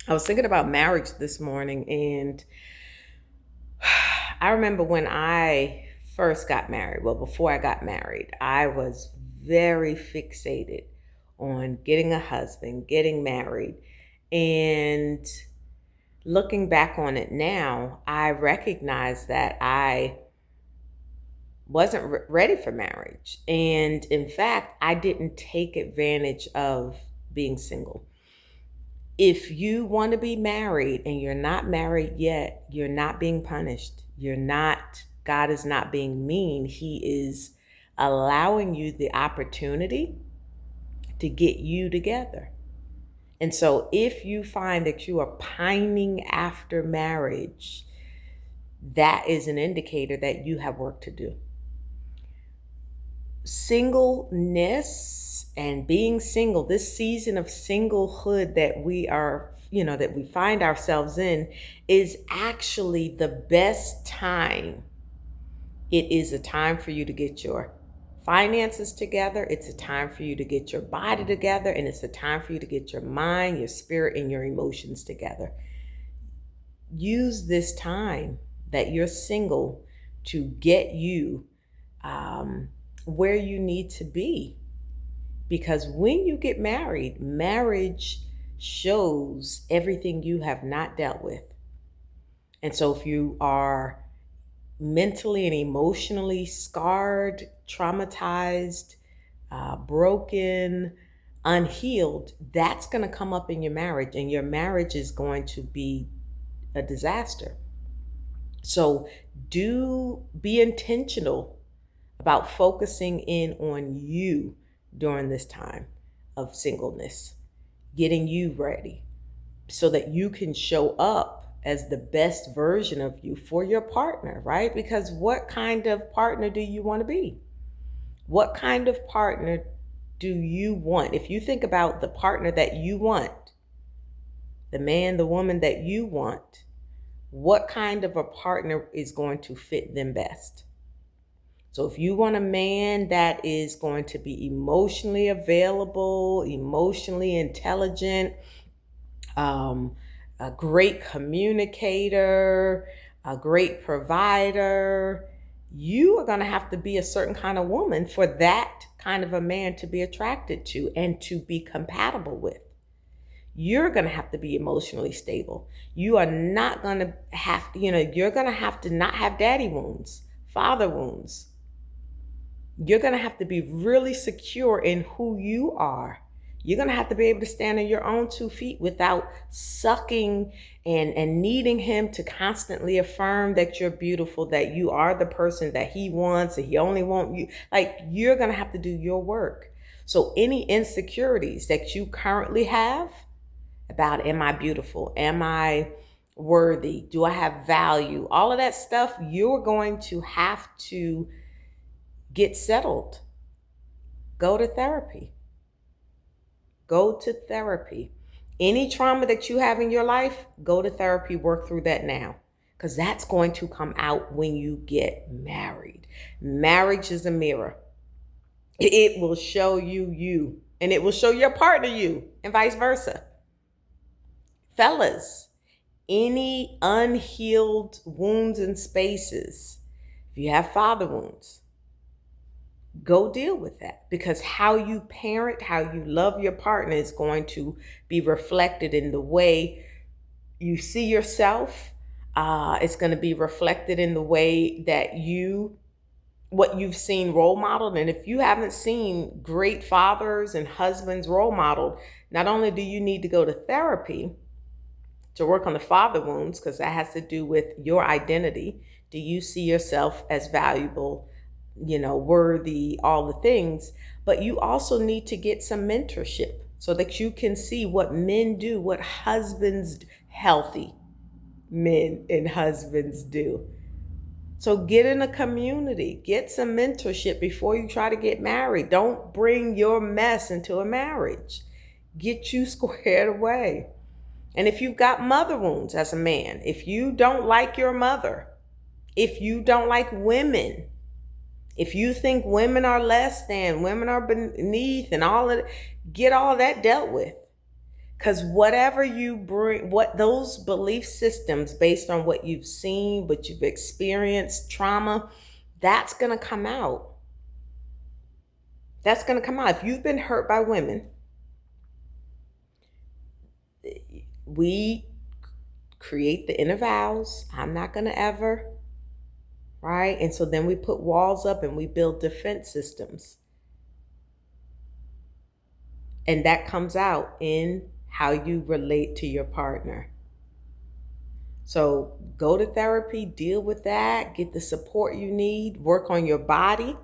I was thinking about marriage this morning, and I remember when I first got married. Well, before I got married, I was very fixated on getting a husband, getting married. And looking back on it now, I recognize that I wasn't ready for marriage. And in fact, I didn't take advantage of being single. If you want to be married and you're not married yet, you're not being punished. God is not being mean. He is allowing you the opportunity to get you together. And so if you find that you are pining after marriage, that is an indicator that you have work to do. Singleness and being single, this season of singlehood that that we find ourselves in, is actually the best time. It is a time for you to get your finances together. It's a time for you to get your body together. And it's a time for you to get your mind, your spirit, and your emotions together. Use this time that you're single to get you where you need to be. Because when you get married, marriage shows everything you have not dealt with. And so if you are mentally and emotionally scarred, traumatized, broken, unhealed, that's going to come up in your marriage, and your marriage is going to be a disaster. So do be intentional about focusing in on you during this time of singleness, getting you ready so that you can show up as the best version of you for your partner, right? Because what kind of partner do you want to be? What kind of partner do you want? If you think about the partner that you want, the man, the woman that you want, what kind of a partner is going to fit them best? So if you want a man that is going to be emotionally available, emotionally intelligent, a great communicator, a great provider, you are going to have to be a certain kind of woman for that kind of a man to be attracted to and to be compatible with. You're going to have to be emotionally stable. You are not going to have to, you're going to have to not have daddy wounds, father wounds. You're going to have to be really secure in who you are. You're going to have to be able to stand on your own 2 feet without sucking and needing him to constantly affirm that you're beautiful, that you are the person that he wants, and he only wants you. Like, you're going to have to do your work. So any insecurities that you currently have about, am I beautiful? Am I worthy? Do I have value? All of that stuff, you're going to have to get settled. Go to therapy. Go to therapy. Any trauma that you have in your life, go to therapy, work through that now. Because that's going to come out when you get married. Marriage is a mirror. It will show you, and it will show your partner you, and vice versa. Fellas, any unhealed wounds and spaces, if you have father wounds, go deal with that, because how you parent, how you love your partner is going to be reflected in the way you see yourself. It's going to be reflected in the way that what you've seen role modeled. And if you haven't seen great fathers and husbands role modeled, not only do you need to go to therapy to work on the father wounds, because that has to do with your identity. Do you see yourself as valuable, worthy, all the things? But you also need to get some mentorship so that you can see what men do, what healthy men and husbands do. So get in a community, get some mentorship before you try to get married. Don't bring your mess into a marriage. Get you squared away. And if you've got mother wounds as a man, if you don't like your mother, if you don't like women, if you think women are less than, women are beneath, and all of it, get all that dealt with. Because whatever you bring, what those belief systems based on what you've seen, what you've experienced, trauma, that's going to come out. That's going to come out. If you've been hurt by women, we create the inner vows. I'm not going to ever, right? And so then we put walls up and we build defense systems. And that comes out in how you relate to your partner. So go to therapy, deal with that, get the support you need, work on your body,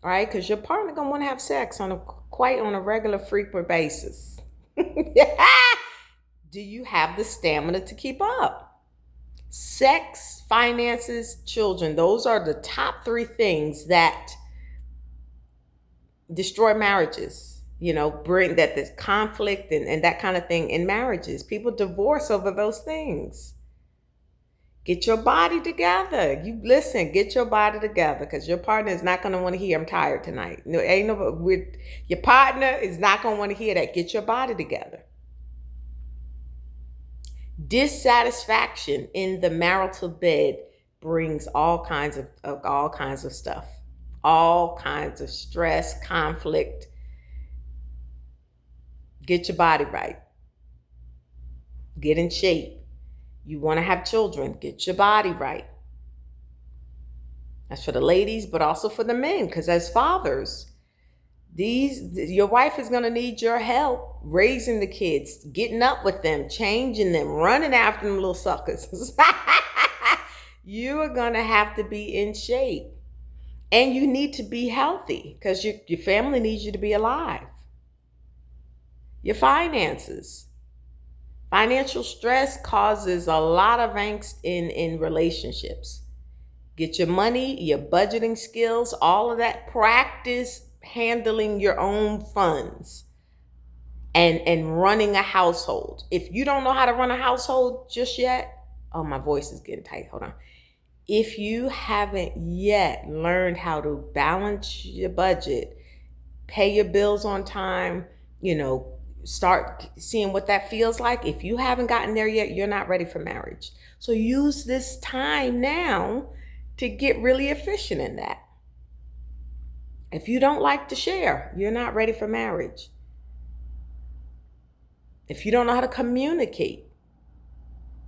right? Because your partner gonna want to have sex on a regular, frequent basis. Do you have the stamina to keep up? Sex, finances, children, those are the top 3 things that destroy marriages. Bring that there's conflict and that kind of thing in marriages. People divorce over those things. Get your body together. Get your body together, because your partner is not going to want to hear, I'm tired tonight. No, your partner is not going to want to hear that. Get your body together. Dissatisfaction in the marital bed brings all kinds of stuff, all kinds of stress, conflict. Get your body right. Get in shape. You want to have children, get your body right. That's for the ladies, but also for the men, because as fathers, your wife is going to need your help raising the kids, getting up with them, changing them, running after them little suckers. You are going to have to be in shape, and you need to be healthy, because your family needs you to be alive. Your finances. Financial stress causes a lot of angst in relationships. Get your money, your budgeting skills, all of that. Practice handling your own funds and running a household. If you don't know how to run a household just yet, oh, my voice is getting tight. Hold on. If you haven't yet learned how to balance your budget, pay your bills on time, start seeing what that feels like. If you haven't gotten there yet, you're not ready for marriage. So use this time now to get really efficient in that. If you don't like to share, you're not ready for marriage. If you don't know how to communicate,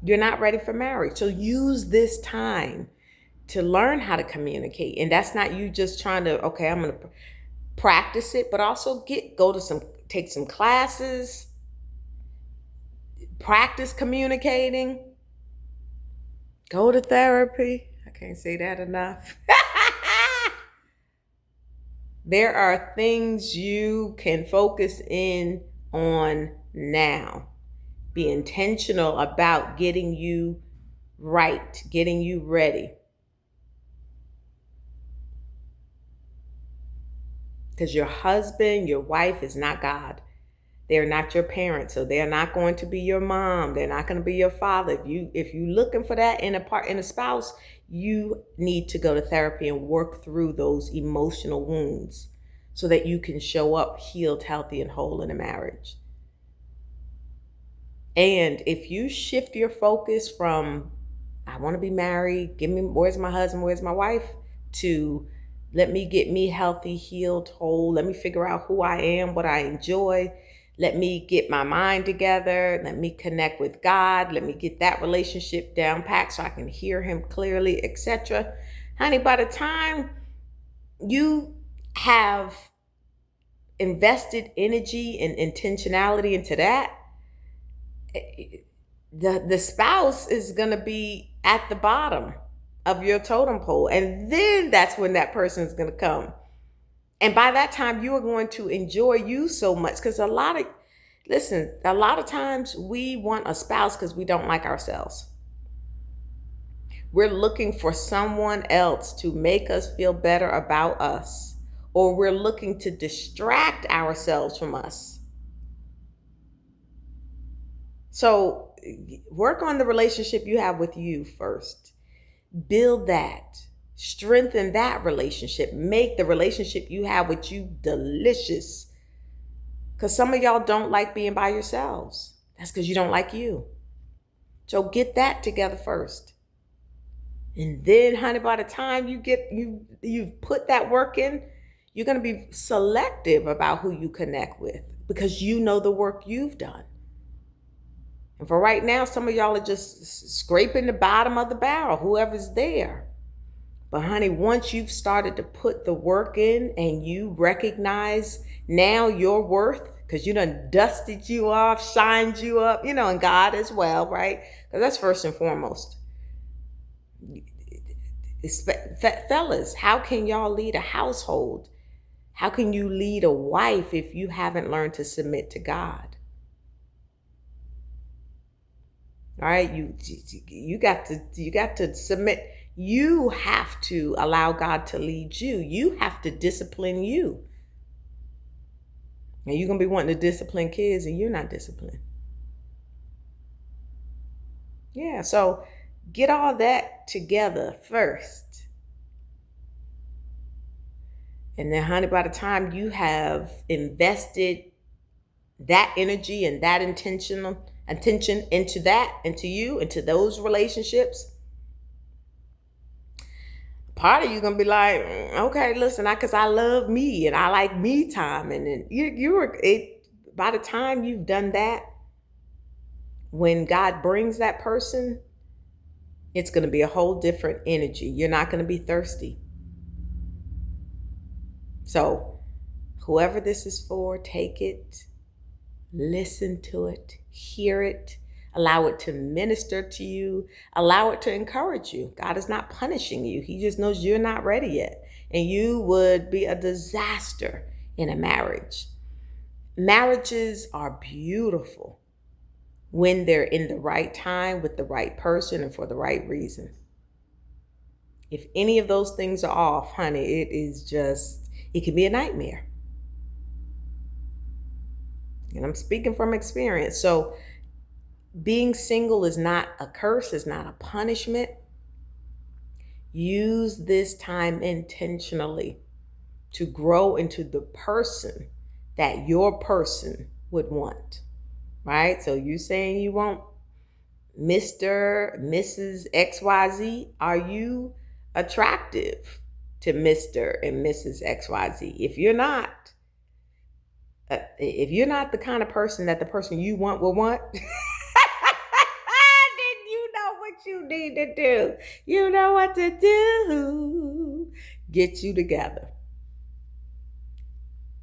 you're not ready for marriage. So use this time to learn how to communicate. And that's not you just trying to, okay, I'm going to practice it, but also take some classes, practice communicating, go to therapy. I can't say that enough. There are things you can focus in on now. Be intentional about getting you right, getting you ready. Because your husband, your wife is not God. They're not your parents, so they're not going to be your mom. They're not going to be your father. If you're looking for that in a spouse, you need to go to therapy and work through those emotional wounds so that you can show up healed, healthy, and whole in a marriage. And if you shift your focus from, I want to be married, where's my husband, where's my wife, to let me get me healthy, healed, whole. Let me figure out who I am, what I enjoy. Let me get my mind together. Let me connect with God. Let me get that relationship down packed so I can hear him clearly, etc. Honey, by the time you have invested energy and intentionality into that, the spouse is going to be at the bottom of your totem pole. And then that's when that person is going to come. And by that time, you are going to enjoy you so much. Because a lot of times we want a spouse because we don't like ourselves. We're looking for someone else to make us feel better about us. Or we're looking to distract ourselves from us. So work on the relationship you have with you first. Build that. Strengthen that relationship. Make the relationship you have with you delicious. Because some of y'all don't like being by yourselves. That's because you don't like you. So get that together first. And then, honey, by the time you've put that work in, you're going to be selective about who you connect with because you know the work you've done. And for right now, some of y'all are just scraping the bottom of the barrel, whoever's there. But honey, once you've started to put the work in and you recognize now your worth, because you done dusted you off, shined you up, and God as well, right? Because that's first and foremost. Fellas, how can y'all lead a household? How can you lead a wife if you haven't learned to submit to God? All right, you got to submit. You have to allow God to lead you. You have to discipline you. And you're going to be wanting to discipline kids and you're not disciplined. Yeah, so get all that together first. And then, honey, by the time you have invested that energy and that attention into you, into those relationships, part of you gonna be like, okay, listen, because I love me and I like me time, and then by the time you've done that, when God brings that person, it's gonna be a whole different energy. You're not gonna be thirsty. So, whoever this is for, take it, listen to it, hear it, allow it to minister to you, allow it to encourage you. God is not punishing you. He just knows you're not ready yet. And you would be a disaster in a marriage. Marriages are beautiful when they're in the right time with the right person and for the right reason. If any of those things are off, honey, it can be a nightmare. And I'm speaking from experience. So being single is not a curse, it's not a punishment. Use this time intentionally to grow into the person that your person would want, right? So you saying you want Mr., Mrs. XYZ. Are you attractive to Mr. and Mrs. XYZ? If you're not the kind of person that the person you want will want, then you know what you need to do. You know what to do. Get you together.